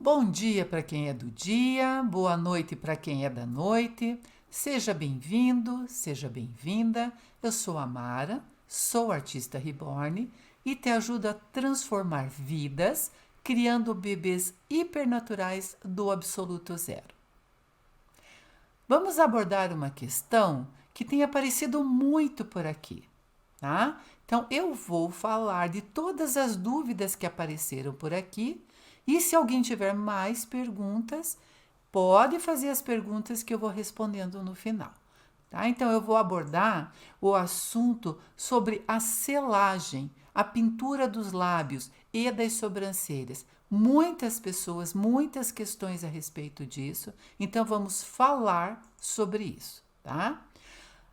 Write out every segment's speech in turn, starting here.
Bom dia para quem é do dia, boa noite para quem é da noite. Seja bem-vindo, seja bem-vinda. Eu sou a Mara, sou artista reborn e te ajudo a transformar vidas, criando bebês hipernaturais do absoluto zero. Vamos abordar uma questão que tem aparecido muito por aqui, tá? Então, eu vou falar de todas as dúvidas que apareceram por aqui e se alguém tiver mais perguntas, pode fazer as perguntas que eu vou respondendo no final, tá? Então, eu vou abordar o assunto sobre a selagem, a pintura dos lábios e das sobrancelhas. Muitas pessoas, muitas questões a respeito disso, então vamos falar sobre isso, tá?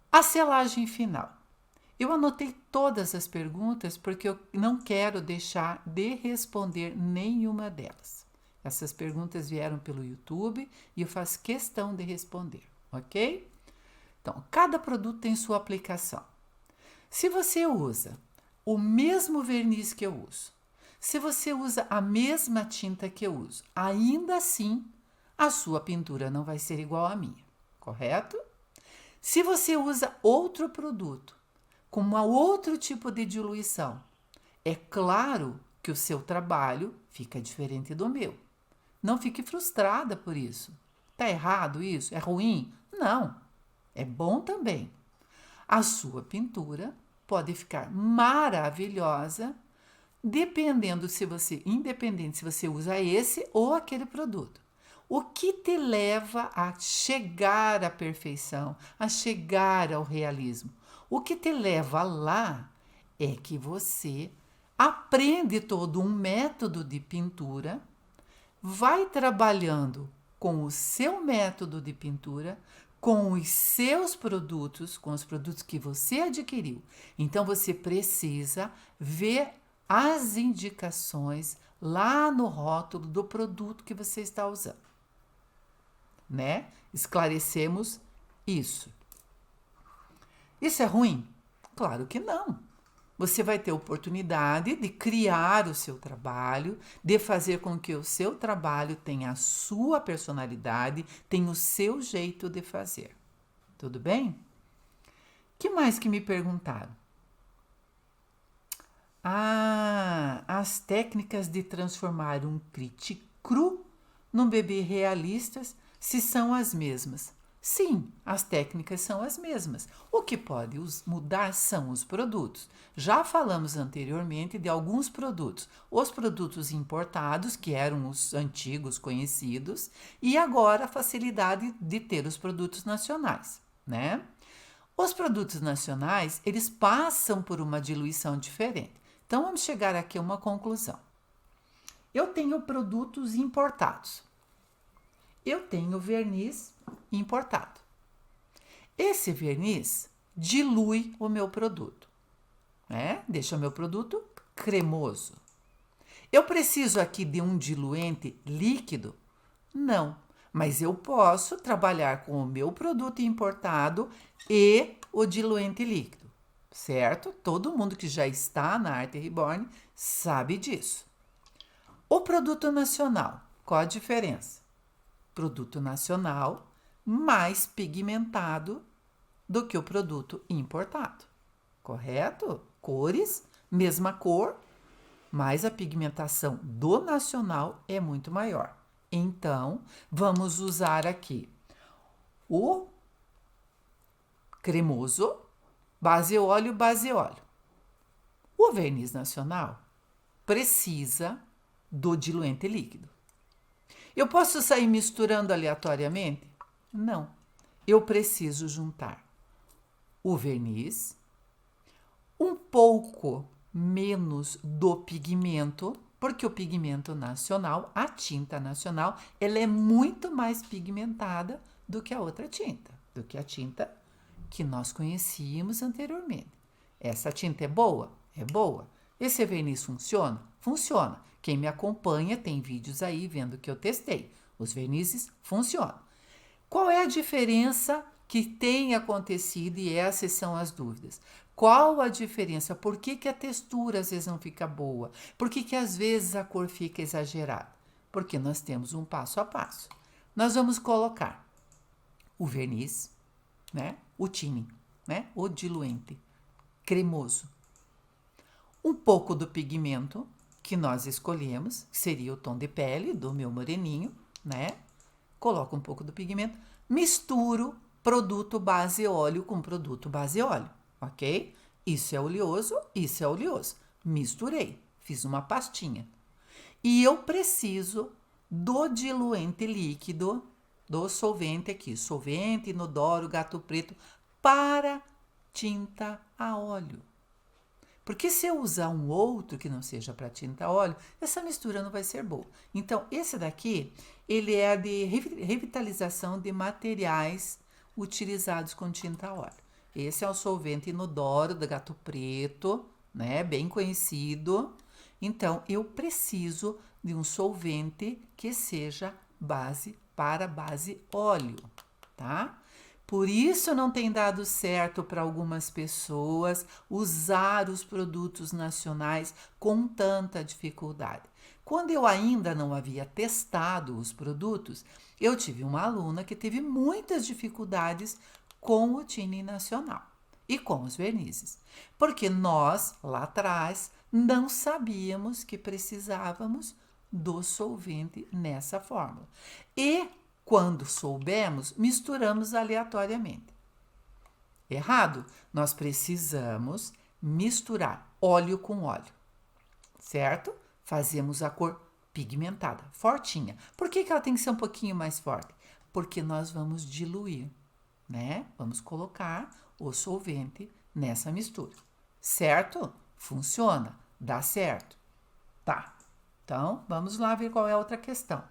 A selagem final. Eu anotei todas as perguntas porque eu não quero deixar de responder nenhuma delas. Essas perguntas vieram pelo YouTube e eu faço questão de responder, ok? Então, cada produto tem sua aplicação. Se você usa o mesmo verniz que eu uso, se você usa a mesma tinta que eu uso, ainda assim, a sua pintura não vai ser igual à minha, correto? Se você usa outro produto, com um outro tipo de diluição, é claro que o seu trabalho fica diferente do meu. Não fique frustrada por isso. Tá errado isso? É ruim? Não. É bom também. A sua pintura pode ficar maravilhosa independente se você usa esse ou aquele produto. O que te leva a chegar à perfeição, a chegar ao realismo? O que te leva lá é que você aprende todo um método de pintura, vai trabalhando com o seu método de pintura, com os seus produtos, com os produtos que você adquiriu. Então você precisa ver as indicações lá no rótulo do produto que você está usando, né? Esclarecemos isso. Isso é ruim? Claro que não. Você vai ter oportunidade de criar o seu trabalho, de fazer com que o seu trabalho tenha a sua personalidade, tenha o seu jeito de fazer. Tudo bem? Que mais que me perguntaram? As técnicas de transformar um kit cru num bebê realista, se são as mesmas. Sim, as técnicas são as mesmas. O que pode mudar são os produtos. Já falamos anteriormente de alguns produtos. Os produtos importados, que eram os antigos conhecidos, e agora a facilidade de ter os produtos nacionais, né? Os produtos nacionais, eles passam por uma diluição diferente. Então, vamos chegar aqui a uma conclusão. Eu tenho produtos importados. Eu tenho verniz importado. Esse verniz dilui o meu produto, né? Deixa o meu produto cremoso. Eu preciso aqui de um diluente líquido? Não, mas eu posso trabalhar com o meu produto importado e o diluente líquido, certo? Todo mundo que já está na Arte Reborn sabe disso. O produto nacional, qual a diferença? Produto nacional mais pigmentado do que o produto importado, correto? Cores, mesma cor, mas a pigmentação do nacional é muito maior. Então, vamos usar aqui o cremoso, base óleo. O verniz nacional precisa do diluente líquido. Eu posso sair misturando aleatoriamente? Não. Eu preciso juntar o verniz, um pouco menos do pigmento, porque o pigmento nacional, a tinta nacional, ela é muito mais pigmentada do que a outra tinta, do que a tinta que nós conhecíamos anteriormente. Essa tinta é boa? É boa. Esse verniz funciona? Funciona. Quem me acompanha tem vídeos aí vendo que eu testei. Os vernizes funcionam. Qual é a diferença que tem acontecido e essas são as dúvidas? Qual a diferença? Por que, que a textura às vezes não fica boa? Por que, que às vezes a cor fica exagerada? Porque nós temos um passo a passo. Nós vamos colocar o verniz, né? O thinning, né? O diluente cremoso. Um pouco do pigmento que nós escolhemos, que seria o tom de pele do meu moreninho, né? Coloco um pouco do pigmento, misturo produto base óleo com produto base óleo, ok? Isso é oleoso, isso é oleoso. Misturei, fiz uma pastinha. E eu preciso do diluente líquido, do solvente aqui, solvente, inodoro, gato preto, para tinta a óleo. Porque se eu usar um outro que não seja para tinta a óleo, essa mistura não vai ser boa. Então, esse daqui, ele é de revitalização de materiais utilizados com tinta a óleo. Esse é o solvente inodoro do gato preto, né? Bem conhecido. Então, eu preciso de um solvente que seja base para base óleo, tá? Por isso não tem dado certo para algumas pessoas usar os produtos nacionais com tanta dificuldade. Quando eu ainda não havia testado os produtos, eu tive uma aluna que teve muitas dificuldades com o thinning nacional e com os vernizes, porque nós, lá atrás, não sabíamos que precisávamos do solvente nessa fórmula. E quando soubemos, misturamos aleatoriamente. Errado, nós precisamos misturar óleo com óleo, certo? Fazemos a cor pigmentada, fortinha. Por que ela tem que ser um pouquinho mais forte? Porque nós vamos diluir, né? Vamos colocar o solvente nessa mistura, certo? Funciona, dá certo. Tá, então vamos lá ver qual é a outra questão.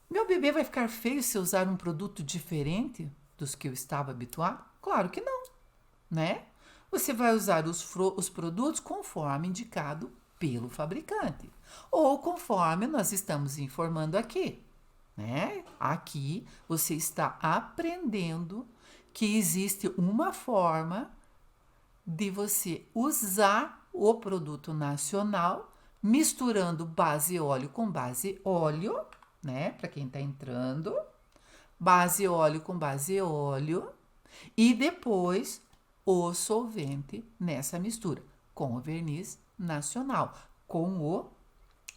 Meu bebê vai ficar feio se eu usar um produto diferente dos que eu estava habituado? Claro que não, né? Você vai usar os produtos conforme indicado pelo fabricante ou conforme nós estamos informando aqui, né? Aqui você está aprendendo que existe uma forma de você usar o produto nacional misturando base óleo com base óleo, né? Para quem está entrando, base óleo com base óleo e depois o solvente nessa mistura com o verniz nacional, com o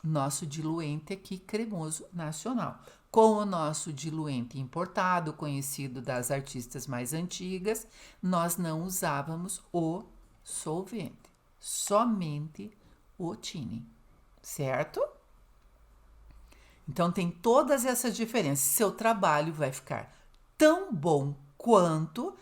nosso diluente aqui cremoso nacional, com o nosso diluente importado, conhecido das artistas mais antigas, nós não usávamos o solvente, somente o thinning, certo? Então, tem todas essas diferenças. Seu trabalho vai ficar tão bom quanto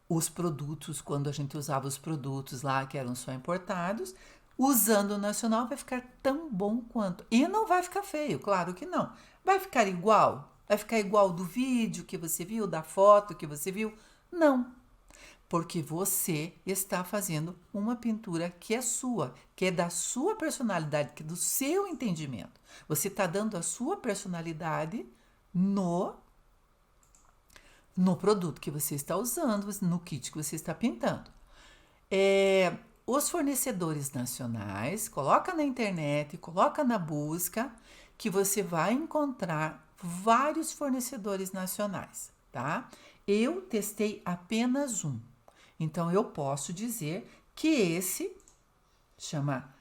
os produtos, quando a gente usava os produtos lá que eram só importados, usando o nacional vai ficar tão bom quanto. E não vai ficar feio, claro que não. Vai ficar igual? Vai ficar igual do vídeo que você viu, da foto que você viu? Não. Porque você está fazendo uma pintura que é sua, que é da sua personalidade, que é do seu entendimento. Você está dando a sua personalidade no produto que você está usando, no kit que você está pintando. Os fornecedores nacionais, coloca na internet, coloca na busca, que você vai encontrar vários fornecedores nacionais, tá? Eu testei apenas um. Então, eu posso dizer que esse chama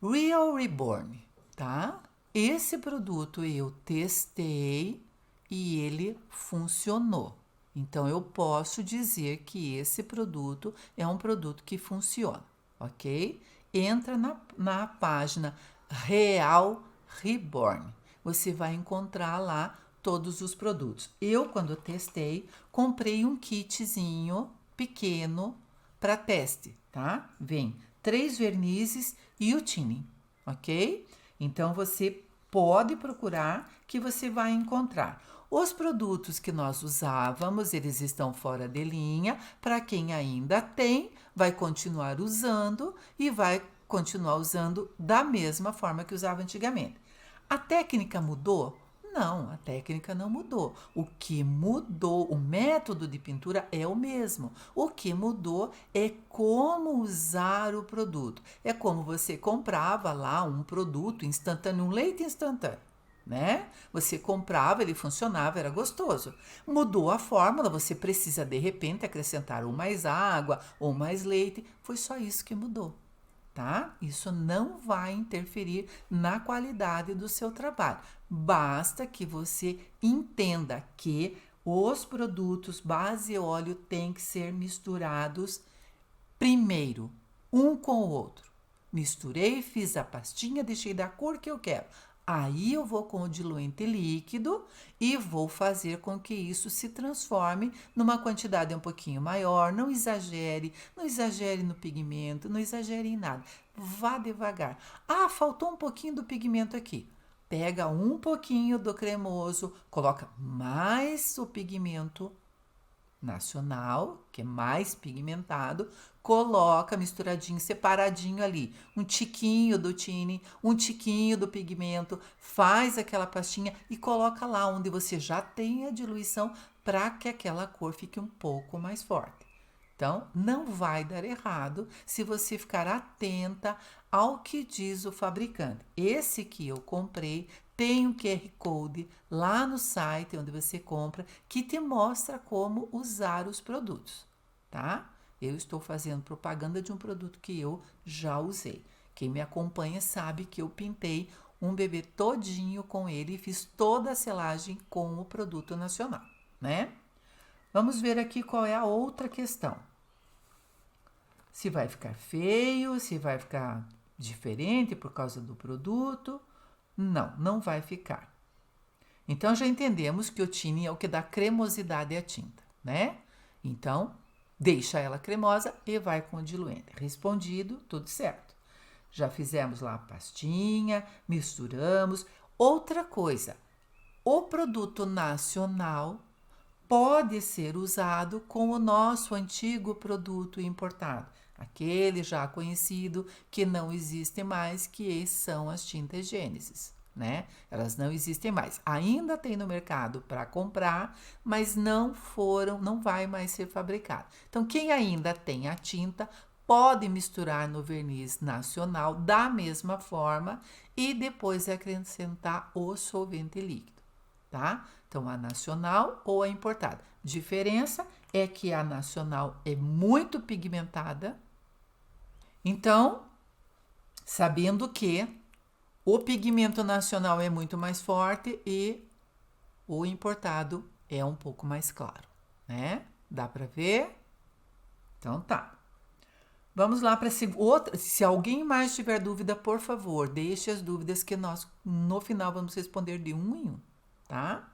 Real Reborn, tá? Esse produto eu testei e ele funcionou. Então, eu posso dizer que esse produto é um produto que funciona, ok? Entra na página Real Reborn. Você vai encontrar lá todos os produtos. Eu, quando testei, comprei um kitzinho pequeno para teste, tá? Vem 3 vernizes e o thinning, ok? Então, você pode procurar que você vai encontrar. Os produtos que nós usávamos, eles estão fora de linha. Para quem ainda tem, vai continuar usando e vai continuar usando da mesma forma que usava antigamente. A técnica mudou? Não, a técnica não mudou. O que mudou, o método de pintura é o mesmo. O que mudou é como usar o produto. É como você comprava lá um produto instantâneo, um leite instantâneo, né? Você comprava, ele funcionava, era gostoso. Mudou a fórmula, você precisa de repente acrescentar ou mais água ou mais leite. Foi só isso que mudou, tá? Isso não vai interferir na qualidade do seu trabalho. Basta que você entenda que os produtos base e óleo têm que ser misturados primeiro, um com o outro. Misturei, fiz a pastinha, deixei da cor que eu quero. Aí eu vou com o diluente líquido e vou fazer com que isso se transforme numa quantidade um pouquinho maior. Não exagere no pigmento, não exagere em nada. Vá devagar. Ah, faltou um pouquinho do pigmento aqui. Pega um pouquinho do cremoso, coloca mais o pigmento nacional, que é mais pigmentado, coloca misturadinho, separadinho ali, um tiquinho do tine, um tiquinho do pigmento, faz aquela pastinha e coloca lá onde você já tem a diluição para que aquela cor fique um pouco mais forte. Então, não vai dar errado se você ficar atenta ao que diz o fabricante. Esse que eu comprei tem um QR Code lá no site onde você compra que te mostra como usar os produtos, tá? Eu estou fazendo propaganda de um produto que eu já usei. Quem me acompanha sabe que eu pintei um bebê todinho com ele e fiz toda a selagem com o produto nacional, né? Vamos ver aqui qual é a outra questão. Se vai ficar feio, se vai ficar diferente por causa do produto. Não, não vai ficar. Então, já entendemos que o tine é o que dá cremosidade à tinta, né? Então, deixa ela cremosa e vai com o diluente. Respondido, tudo certo. Já fizemos lá a pastinha, misturamos. Outra coisa, o produto nacional pode ser usado com o nosso antigo produto importado, aquele já conhecido que não existe mais, que são as tintas Gênesis, né? Elas não existem mais. Ainda tem no mercado para comprar, mas não vai mais ser fabricado. Então, quem ainda tem a tinta pode misturar no verniz nacional da mesma forma e depois acrescentar o solvente líquido, tá? Então, a nacional ou a importada. Diferença é que a nacional é muito pigmentada. Então, sabendo que o pigmento nacional é muito mais forte e o importado é um pouco mais claro, né? Dá para ver? Então tá. Vamos lá para outra. Se alguém mais tiver dúvida, por favor, deixe as dúvidas que nós no final vamos responder de um em um, tá?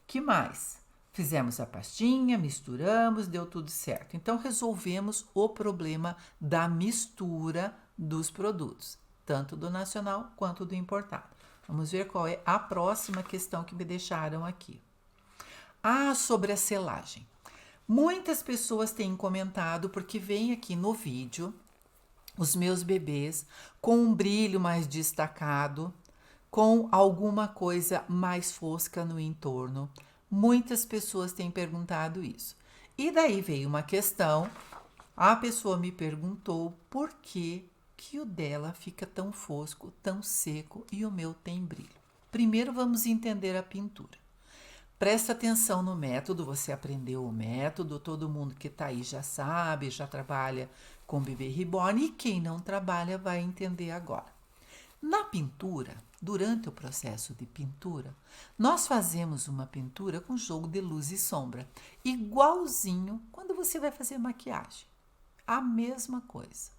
Que mais? Fizemos a pastinha, misturamos, deu tudo certo. Então, resolvemos o problema da mistura dos produtos, tanto do nacional quanto do importado. Vamos ver qual é a próxima questão que me deixaram aqui. Ah, sobre a selagem. Muitas pessoas têm comentado, porque vem aqui no vídeo os meus bebês com um brilho mais destacado, com alguma coisa mais fosca no entorno. Muitas pessoas têm perguntado isso. E daí veio uma questão, a pessoa me perguntou por que o dela fica tão fosco, tão seco e o meu tem brilho. Primeiro vamos entender a pintura. Presta atenção no método, você aprendeu o método, todo mundo que está aí já sabe, já trabalha com bebê reborn e quem não trabalha vai entender agora. Na pintura, durante o processo de pintura, nós fazemos uma pintura com jogo de luz e sombra, igualzinho quando você vai fazer maquiagem. A mesma coisa.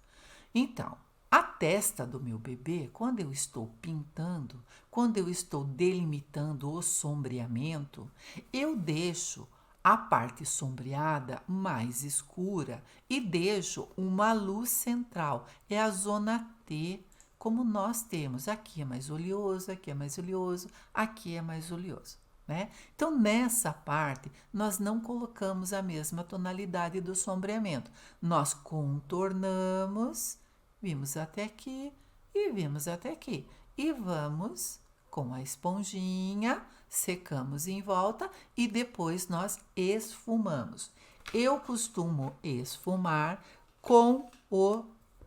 Então, a testa do meu bebê, quando eu estou pintando, quando eu estou delimitando o sombreamento, eu deixo a parte sombreada mais escura e deixo uma luz central, é a zona T, como nós temos. Aqui é mais oleoso, aqui é mais oleoso, aqui é mais oleoso, né? Então, nessa parte, nós não colocamos a mesma tonalidade do sombreamento. Nós contornamos, vimos até aqui e vimos até aqui. E vamos com a esponjinha, secamos em volta e depois nós esfumamos. Eu costumo esfumar com o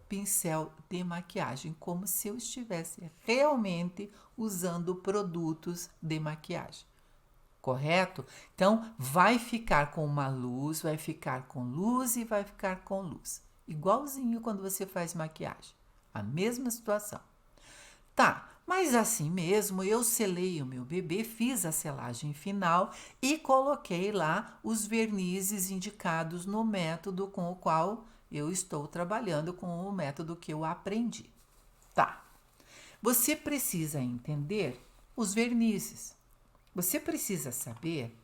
pincel de maquiagem, como se eu estivesse realmente usando produtos de maquiagem. Correto? Então, vai ficar com uma luz, vai ficar com luz e vai ficar com luz. Igualzinho quando você faz maquiagem. A mesma situação. Tá, mas assim mesmo eu selei o meu bebê, fiz a selagem final e coloquei lá os vernizes indicados no método com o qual eu estou trabalhando, com o método que eu aprendi. Tá, você precisa entender os vernizes. Você precisa saber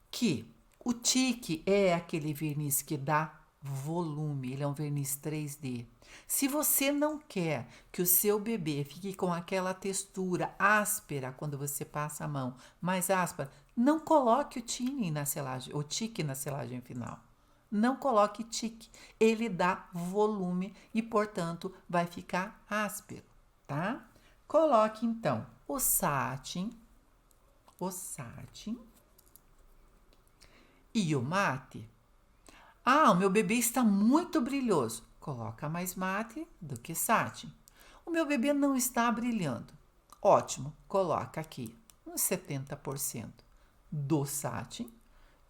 que o tique é aquele verniz que dá volume, ele é um verniz 3D. Se você não quer que o seu bebê fique com aquela textura áspera quando você passa a mão, mais áspera, não coloque o tique na selagem final. Não coloque tique, ele dá volume e, portanto, vai ficar áspero, tá? Coloque então o satin e o mate. Ah, o meu bebê está muito brilhoso. Coloca mais mate do que satin. O meu bebê não está brilhando. Ótimo, coloca aqui uns 70% do satin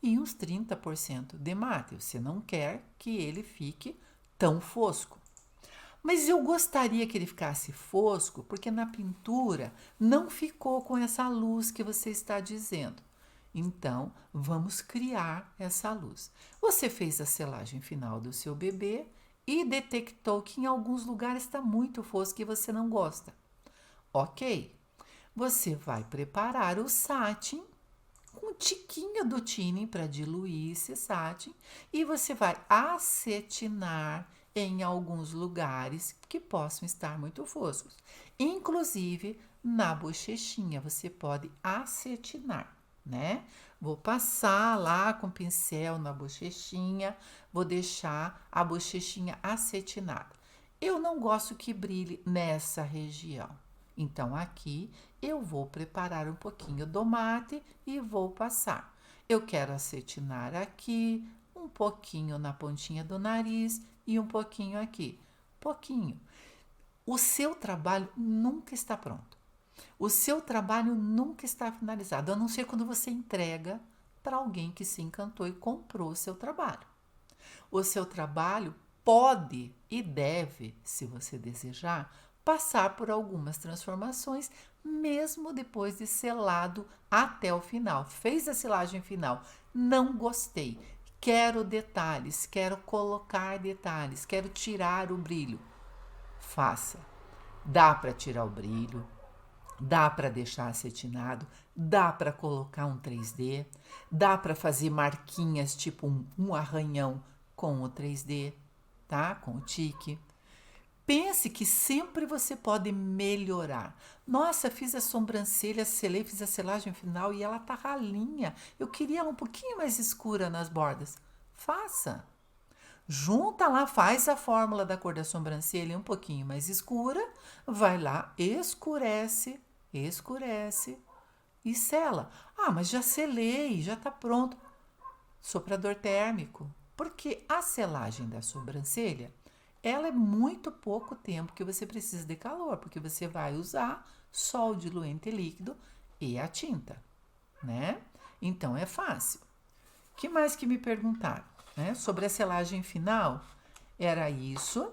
e uns 30% de mate. Você não quer que ele fique tão fosco. Mas eu gostaria que ele ficasse fosco, porque na pintura não ficou com essa luz que você está dizendo. Então, vamos criar essa luz. Você fez a selagem final do seu bebê e detectou que em alguns lugares está muito fosco e você não gosta. Ok, você vai preparar o satin com um tiquinho do tinning para diluir esse satin e você vai acetinar em alguns lugares que possam estar muito foscos. Inclusive na bochechinha você pode acetinar, né? Vou passar lá com o pincel na bochechinha, vou deixar a bochechinha acetinada. Eu não gosto que brilhe nessa região. Então, aqui eu vou preparar um pouquinho do mate e vou passar. Eu quero acetinar aqui, um pouquinho na pontinha do nariz e um pouquinho aqui. Pouquinho. O seu trabalho nunca está pronto. O seu trabalho nunca está finalizado, a não ser quando você entrega para alguém que se encantou e comprou o seu trabalho. O seu trabalho pode e deve, se você desejar, passar por algumas transformações, mesmo depois de selado até o final. Fez a selagem final, não gostei, quero detalhes, quero colocar detalhes, quero tirar o brilho. Faça. Dá para tirar o brilho, dá para deixar acetinado, dá para colocar um 3D, dá para fazer marquinhas tipo um arranhão com o 3D, tá? Com o tique. Pense que sempre você pode melhorar. Nossa, fiz a sobrancelha, selei, fiz a selagem final e ela tá ralinha. Eu queria ela um pouquinho mais escura nas bordas. Faça. Junta lá, faz a fórmula da cor da sobrancelha um pouquinho mais escura, vai lá, escurece e sela. Ah, mas já selei, já tá pronto. Soprador térmico. Porque a selagem da sobrancelha, ela é muito pouco tempo que você precisa de calor, porque você vai usar só o diluente líquido e a tinta, né? Então é fácil. O que mais que me perguntaram, né? Sobre a selagem final, era isso.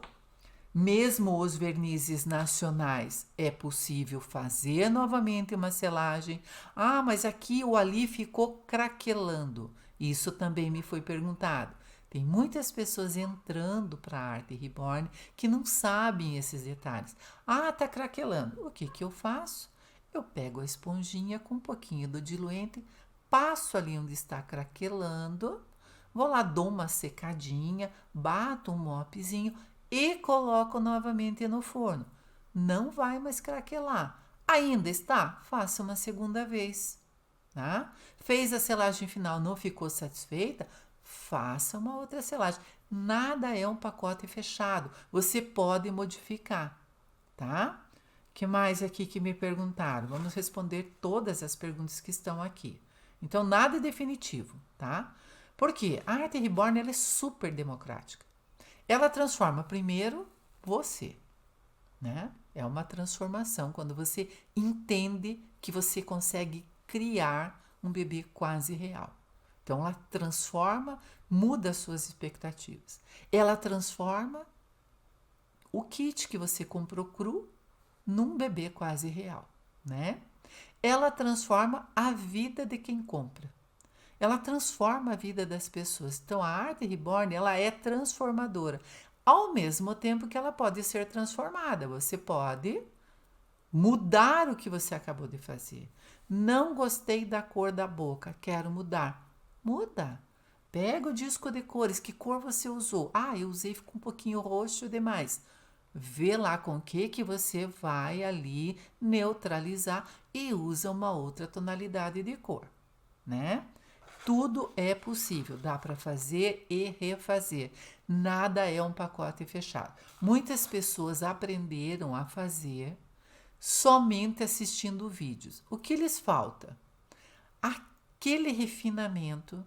Mesmo os vernizes nacionais, é possível fazer novamente uma selagem. Ah, mas aqui ou ali ficou craquelando. Isso também me foi perguntado. Tem muitas pessoas entrando para a arte reborn que não sabem esses detalhes. Ah, tá craquelando. O que que eu faço? Eu pego a esponjinha com um pouquinho do diluente, passo ali onde está craquelando, vou lá, dou uma secadinha, bato um mopzinho e coloco novamente no forno. Não vai mais craquelar. Ainda está? Faça uma segunda vez. Tá? Fez a selagem final, não ficou satisfeita? Faça uma outra selagem. Nada é um pacote fechado. Você pode modificar, tá? O Que mais aqui que me perguntaram? Vamos responder todas as perguntas que estão aqui. Então, nada é definitivo, tá? Por quê? A arte reborn ela é super democrática. Ela transforma primeiro você, né? É uma transformação quando você entende que você consegue criar um bebê quase real. Então, ela transforma, muda as suas expectativas. Ela transforma o kit que você comprou cru num bebê quase real, né? Ela transforma a vida de quem compra. Ela transforma a vida das pessoas. Então, a arte reborn, ela é transformadora. Ao mesmo tempo que ela pode ser transformada. Você pode mudar o que você acabou de fazer. Não gostei da cor da boca, quero mudar. Muda. Pega o disco de cores, que cor você usou? Ah, eu usei, ficou um pouquinho roxo demais. Vê lá com o que você vai ali neutralizar e usa uma outra tonalidade de cor, né? Tudo é possível, dá para fazer e refazer. Nada é um pacote fechado. Muitas pessoas aprenderam a fazer somente assistindo vídeos. O que lhes falta? Aquele refinamento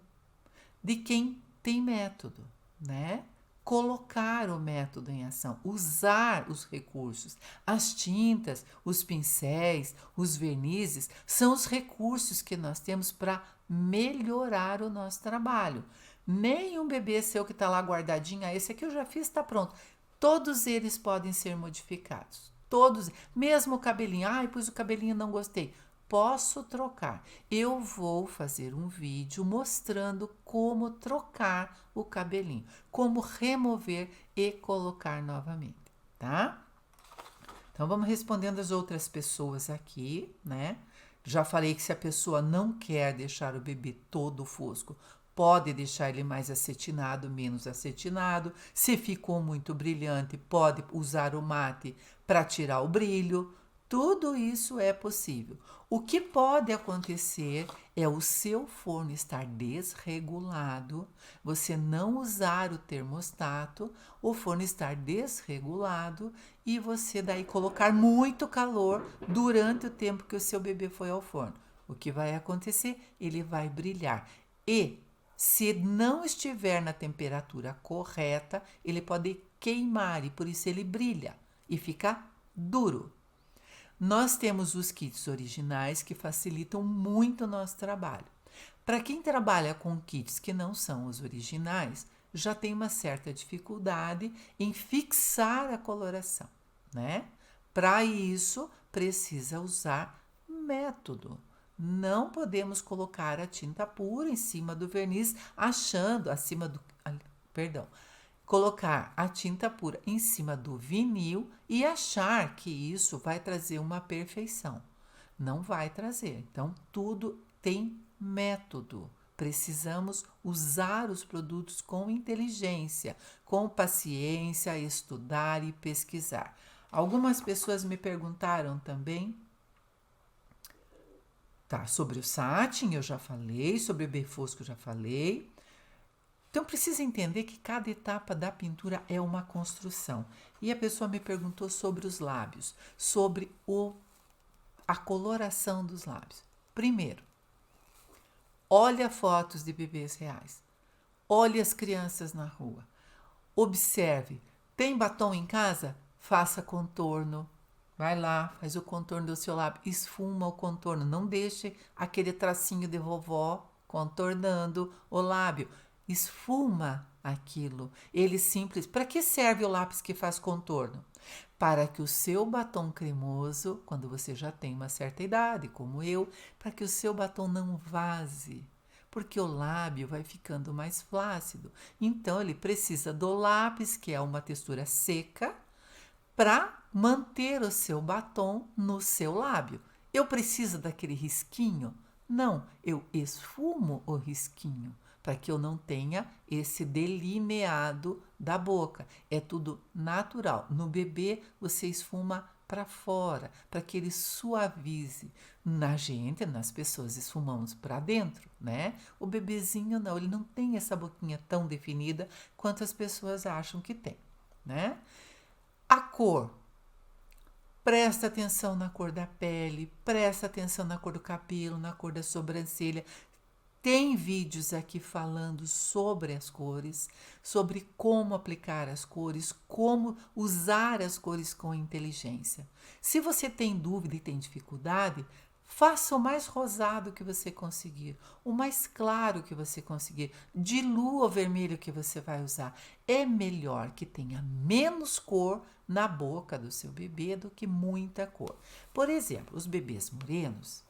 de quem tem método, né? Colocar o método em ação, usar os recursos. As tintas, os pincéis, os vernizes são os recursos que nós temos para melhorar o nosso trabalho. Nenhum bebê seu que está lá guardadinho, esse aqui eu já fiz, está pronto. Todos eles podem ser modificados. Todos, mesmo o cabelinho. Ai, pus o cabelinho, não gostei. Posso trocar. Eu vou fazer um vídeo mostrando como trocar o cabelinho, como remover e colocar novamente, tá? Então vamos respondendo as outras pessoas aqui, né? Já falei que se a pessoa não quer deixar o bebê todo fosco, pode deixar ele mais acetinado, menos acetinado. Se ficou muito brilhante, pode usar o mate para tirar o brilho. Tudo isso é possível. O que pode acontecer é o seu forno estar desregulado, você não usar o termostato, o forno estar desregulado e você daí colocar muito calor durante o tempo que o seu bebê foi ao forno. O que vai acontecer? Ele vai brilhar. E se não estiver na temperatura correta, ele pode queimar e por isso ele brilha e fica duro. Nós temos os kits originais que facilitam muito o nosso trabalho. Para quem trabalha com kits que não são os originais, já tem uma certa dificuldade em fixar a coloração, né? Para isso, precisa usar método. Não podemos colocar a tinta pura em cima do verniz, achando colocar a tinta pura em cima do vinil e achar que isso vai trazer uma perfeição. Não vai trazer. Então, tudo tem método. Precisamos usar os produtos com inteligência, com paciência, estudar e pesquisar. Algumas pessoas me perguntaram também sobre o satin, eu já falei, sobre o befosco eu já falei. Então, precisa entender que cada etapa da pintura é uma construção. E a pessoa me perguntou sobre os lábios, sobre a coloração dos lábios. Primeiro, olha fotos de bebês reais. Olhe as crianças na rua. Observe. Tem batom em casa? Faça contorno. Vai lá, faz o contorno do seu lábio. Esfuma o contorno. Não deixe aquele tracinho de vovó contornando o lábio. Esfuma aquilo. Ele simples. Para que serve o lápis que faz contorno? Para que o seu batom cremoso, quando você já tem uma certa idade, como eu, para que o seu batom não vaze, porque o lábio vai ficando mais flácido. Então, ele precisa do lápis, que é uma textura seca, para manter o seu batom no seu lábio. Eu preciso daquele risquinho? Não, eu esfumo o risquinho para que eu não tenha esse delineado da boca. É tudo natural. No bebê, você esfuma para fora, para que ele suavize. Nas pessoas, esfumamos para dentro, né? O bebezinho não, ele não tem essa boquinha tão definida quanto as pessoas acham que tem, né? A cor. Presta atenção na cor da pele, presta atenção na cor do cabelo, na cor da sobrancelha. Tem vídeos aqui falando sobre as cores, sobre como aplicar as cores, como usar as cores com inteligência. Se você tem dúvida e tem dificuldade, faça o mais rosado que você conseguir, o mais claro que você conseguir, dilua o vermelho que você vai usar. É melhor que tenha menos cor na boca do seu bebê do que muita cor. Por exemplo, os bebês morenos,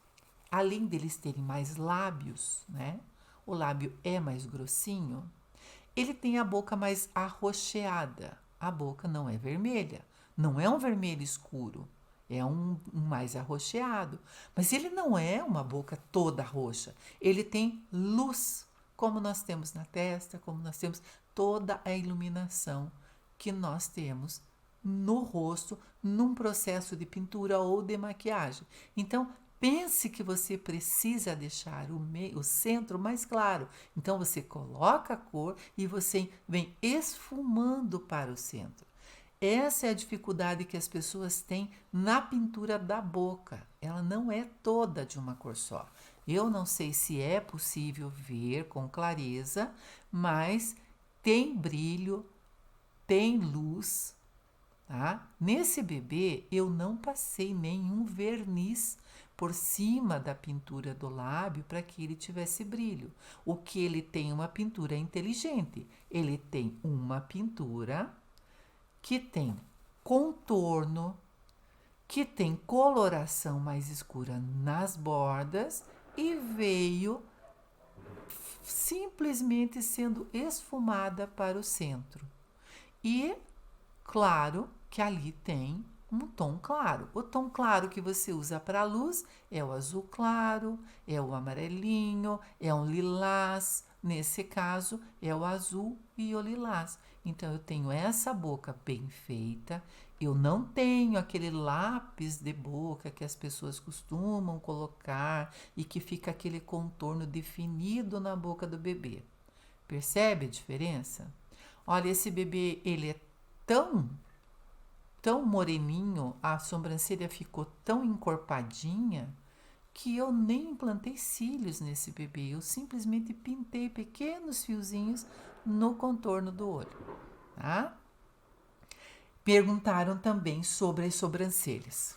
além deles terem mais lábios, né? O lábio é mais grossinho, ele tem a boca mais arroxeada. A boca não é vermelha, não é um vermelho escuro, é um mais arroxeado. Mas ele não é uma boca toda roxa, ele tem luz, como nós temos na testa, como nós temos toda a iluminação que nós temos no rosto, num processo de pintura ou de maquiagem. Então, pense que você precisa deixar o centro mais claro. Então, você coloca a cor e você vem esfumando para o centro. Essa é a dificuldade que as pessoas têm na pintura da boca. Ela não é toda de uma cor só. Eu não sei se é possível ver com clareza, mas tem brilho, tem luz. Tá? Nesse bebê, eu não passei nenhum verniz por cima da pintura do lábio para que ele tivesse brilho. O que ele tem uma pintura inteligente. Ele tem uma pintura que tem contorno, que tem coloração mais escura nas bordas e veio simplesmente sendo esfumada para o centro. E claro que ali tem um tom claro. O tom claro que você usa para a luz é o azul claro, é o amarelinho, é um lilás. Nesse caso, é o azul e o lilás. Então, eu tenho essa boca bem feita. Eu não tenho aquele lápis de boca que as pessoas costumam colocar e que fica aquele contorno definido na boca do bebê. Percebe a diferença? Olha, esse bebê, ele é tão moreninho, a sobrancelha ficou tão encorpadinha que eu nem implantei cílios nesse bebê. Eu simplesmente pintei pequenos fiozinhos no contorno do olho, tá? Perguntaram também sobre as sobrancelhas.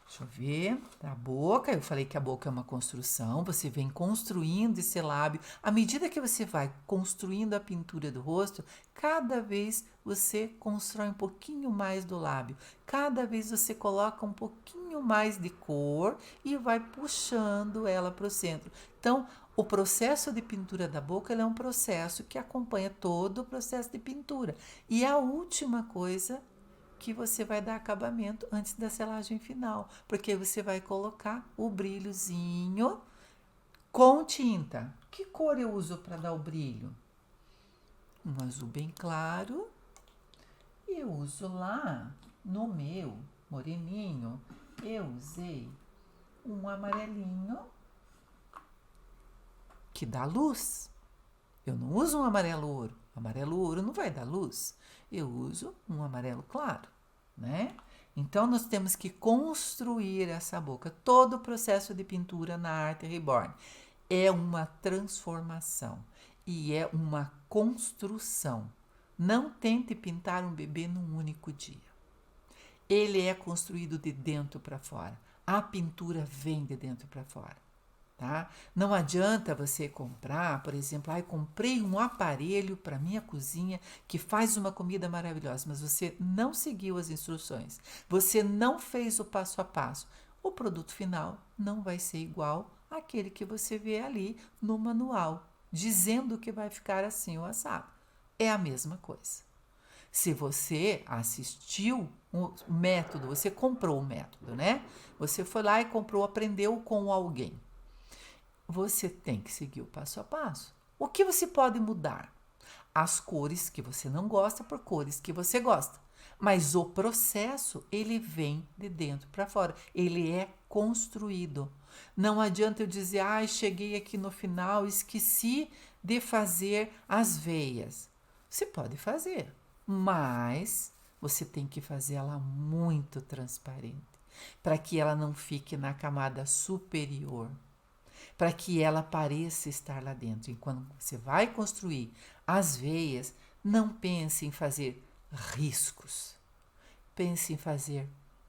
Deixa eu ver, a boca, eu falei que a boca é uma construção, você vem construindo esse lábio. À medida que você vai construindo a pintura do rosto, cada vez você constrói um pouquinho mais do lábio. Cada vez você coloca um pouquinho mais de cor e vai puxando ela para o centro. Então, o processo de pintura da boca é um processo que acompanha todo o processo de pintura. E a última coisa que você vai dar acabamento antes da selagem final, porque você vai colocar o brilhozinho com tinta. Que cor eu uso para dar o brilho? Um azul bem claro. E eu uso lá no meu moreninho, eu usei um amarelinho que dá luz. Eu não uso um amarelo ouro. Amarelo ouro não vai dar luz. Eu uso um amarelo claro, né? Então, nós temos que construir essa boca. Todo o processo de pintura na arte reborn é uma transformação e é uma construção. Não tente pintar um bebê num único dia. Ele é construído de dentro para fora. A pintura vem de dentro para fora. Tá? Não adianta você comprar, por exemplo, comprei um aparelho para minha cozinha que faz uma comida maravilhosa, mas você não seguiu as instruções, você não fez o passo a passo. O produto final não vai ser igual àquele que você vê ali no manual, dizendo que vai ficar assim ou assado. É a mesma coisa. Se você assistiu o método, você comprou o método, né? Você foi lá e comprou, aprendeu com alguém. Você tem que seguir o passo a passo. O que você pode mudar? As cores que você não gosta por cores que você gosta. Mas o processo, ele vem de dentro para fora. Ele é construído. Não adianta eu dizer, cheguei aqui no final, esqueci de fazer as veias. Você pode fazer, mas você tem que fazer ela muito transparente, para que ela não fique na camada superior, para que ela pareça estar lá dentro. E quando você vai construir as veias, não pense em fazer riscos, pense em fazer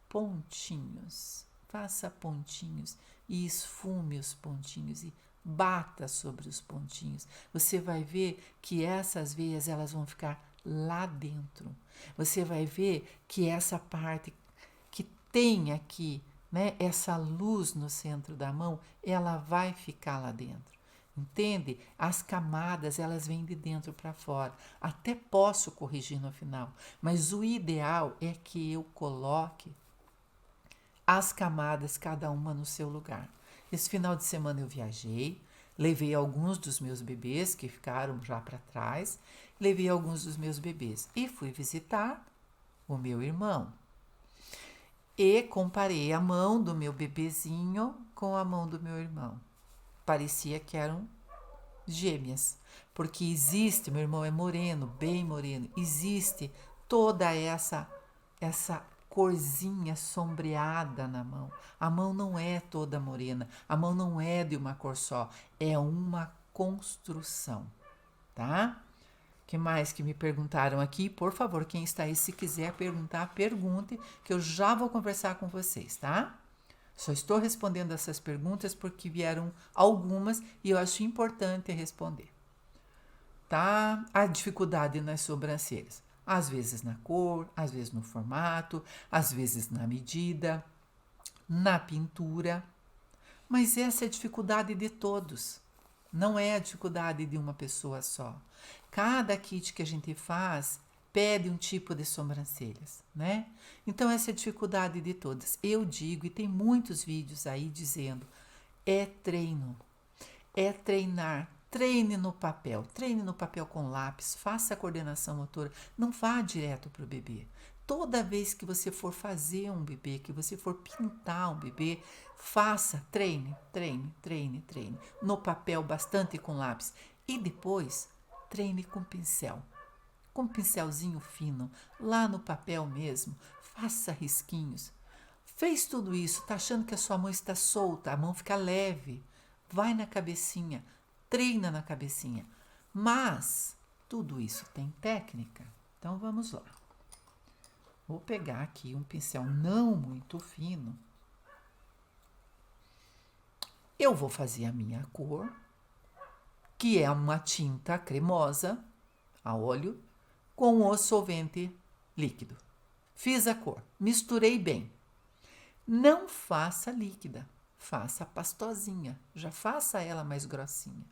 pontinhos. Faça pontinhos e esfume os pontinhos e bata sobre os pontinhos. Você vai ver que essas veias elas vão ficar lá dentro. Você vai ver que essa parte que tem aqui, né, essa luz no centro da mão, ela vai ficar lá dentro. Entende? As camadas, elas vêm de dentro para fora. Até posso corrigir no final, mas o ideal é que eu coloque as camadas, cada uma no seu lugar. Esse final de semana eu viajei, levei alguns dos meus bebês que ficaram já para trás, levei alguns dos meus bebês e fui visitar o meu irmão. E comparei a mão do meu bebezinho com a mão do meu irmão. Parecia que eram gêmeas, porque existe, meu irmão é moreno, bem moreno, existe toda essa corzinha sombreada na mão. A mão não é toda morena, a mão não é de uma cor só, é uma construção, tá? Que mais que me perguntaram aqui? Por favor, quem está aí, se quiser perguntar, pergunte, que eu já vou conversar com vocês, tá? Só estou respondendo essas perguntas porque vieram algumas e eu acho importante responder, tá? A dificuldade nas sobrancelhas. Às vezes na cor, às vezes no formato, às vezes na medida, na pintura. Mas essa é a dificuldade de todos. Não é a dificuldade de uma pessoa só. Cada kit que a gente faz pede um tipo de sobrancelhas, né? Então essa é a dificuldade de todas. Eu digo, e tem muitos vídeos aí dizendo, é treino, é treinar. Treine no papel com lápis, faça a coordenação motora, não vá direto para o bebê. Toda vez que você for fazer um bebê, que você for pintar um bebê, faça, treine, treine, treine, treine. No papel, bastante com lápis. E depois, treine com pincel. Com um pincelzinho fino, lá no papel mesmo, faça risquinhos. Fez tudo isso, tá achando que a sua mão está solta, a mão fica leve. Vai na cabecinha, treina na cabecinha. Mas tudo isso tem técnica. Então vamos lá. Vou pegar aqui um pincel não muito fino. Eu vou fazer a minha cor, que é uma tinta cremosa a óleo com o solvente líquido. Fiz a cor, misturei bem. Não faça líquida, faça pastosinha, já faça ela mais grossinha.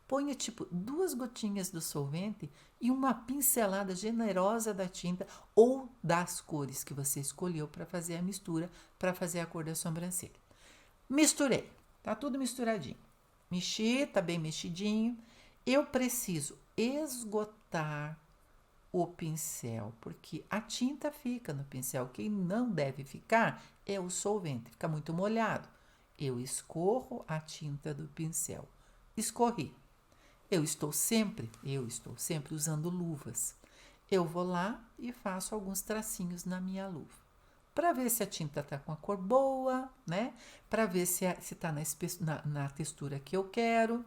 Ponha tipo 2 gotinhas do solvente e uma pincelada generosa da tinta ou das cores que você escolheu para fazer a mistura, para fazer a cor da sobrancelha. Misturei, tá tudo misturadinho. Mexi, tá bem mexidinho. Eu preciso esgotar o pincel, porque a tinta fica no pincel. Quem não deve ficar é o solvente, fica muito molhado. Eu escorro a tinta do pincel. Escorri. Eu estou sempre usando luvas. Eu vou lá e faço alguns tracinhos na minha luva, para ver se a tinta está com a cor boa, né? Para ver se está na textura que eu quero.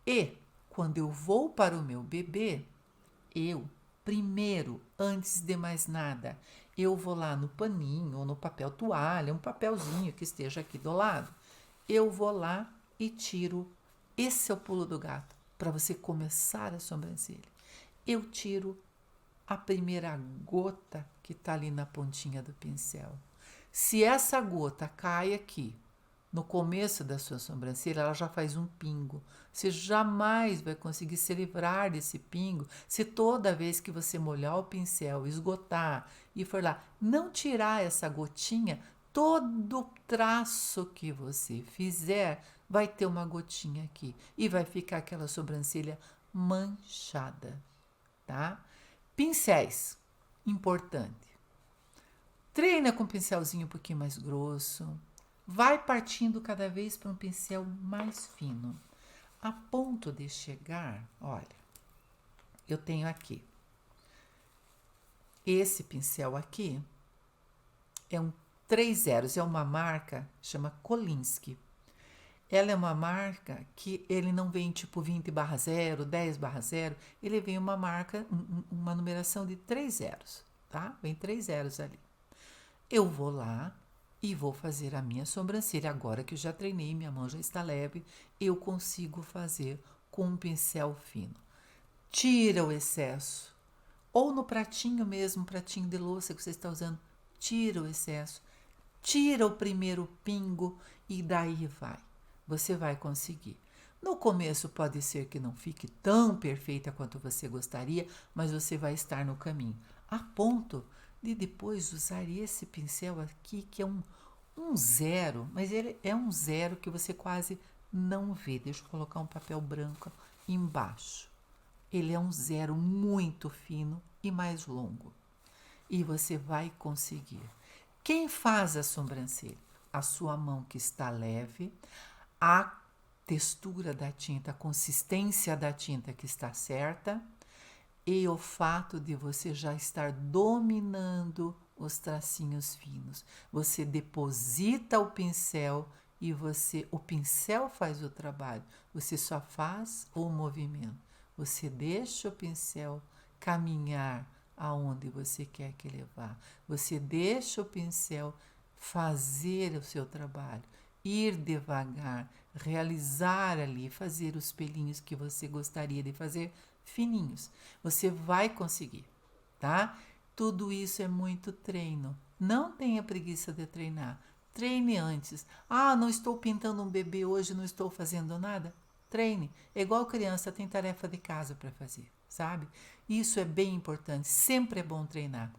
E quando eu vou para o meu bebê, eu primeiro, antes de mais nada, eu vou lá no paninho ou no papel toalha, um papelzinho que esteja aqui do lado. Eu vou lá e tiro. Esse é o pulo do gato, para você começar a sobrancelha. Eu tiro a primeira gota que está ali na pontinha do pincel. Se essa gota cai aqui, no começo da sua sobrancelha, ela já faz um pingo. Você jamais vai conseguir se livrar desse pingo se toda vez que você molhar o pincel, esgotar e for lá, não tirar essa gotinha, todo traço que você fizer vai ter uma gotinha aqui e vai ficar aquela sobrancelha manchada, tá? Pincéis, importante. Treina com um pincelzinho um pouquinho mais grosso. Vai partindo cada vez para um pincel mais fino, a ponto de chegar, olha, eu tenho aqui Esse pincel aqui é um 3 zeros, é uma marca, chama Kolinsky. Ela é uma marca que ele não vem tipo 20/0, 10/0, ele vem uma marca, uma numeração de 3 zeros, tá? Vem 3 zeros ali. Eu vou lá e vou fazer a minha sobrancelha. Agora que eu já treinei, minha mão já está leve, eu consigo fazer com um pincel fino. Tira o excesso. Ou no pratinho mesmo, pratinho de louça que você está usando, tira o excesso. Tira o primeiro pingo e daí vai. Você vai conseguir. No começo pode ser que não fique tão perfeita quanto você gostaria, mas você vai estar no caminho. A ponto de depois usar esse pincel aqui, que é um zero, mas ele é um zero que você quase não vê. Deixa eu colocar um papel branco embaixo. Ele é um zero muito fino e mais longo. E você vai conseguir. Quem faz a sobrancelha? A sua mão que está leve, a textura da tinta, a consistência da tinta que está certa e o fato de você já estar dominando os tracinhos finos. Você deposita o pincel e o pincel faz o trabalho. Você só faz o movimento. Você deixa o pincel caminhar aonde você quer que levar. Você deixa o pincel fazer o seu trabalho, ir devagar, realizar ali, fazer os pelinhos que você gostaria de fazer fininhos. Você vai conseguir, tá? Tudo isso é muito treino. Não tenha preguiça de treinar. Treine antes. Ah, não estou pintando um bebê hoje, não estou fazendo nada. Treine. É igual criança, tem tarefa de casa para fazer, sabe? Isso é bem importante. Sempre é bom treinar.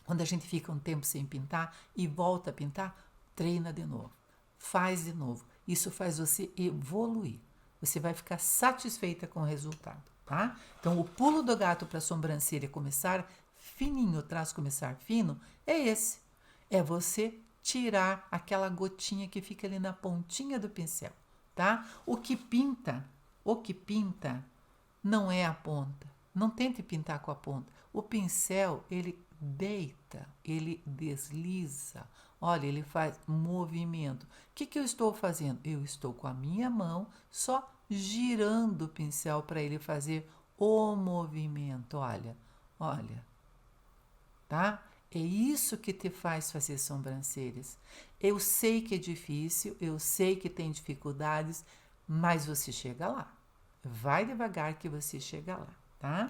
Quando a gente fica um tempo sem pintar e volta a pintar, treina de novo. Faz de novo. Isso faz você evoluir. Você vai ficar satisfeita com o resultado, tá? Então, o pulo do gato para a sobrancelha começar fininho, o traço começar fino, é esse. É você tirar aquela gotinha que fica ali na pontinha do pincel, tá? O que pinta não é a ponta. Não tente pintar com a ponta. O pincel, ele deita, ele desliza. Olha, ele faz movimento. O que eu estou fazendo? Eu estou com a minha mão só girando o pincel para ele fazer o movimento. Olha, tá? É isso que te faz fazer sobrancelhas. Eu sei que é difícil, eu sei que tem dificuldades, mas você chega lá. Vai devagar que você chega lá, tá?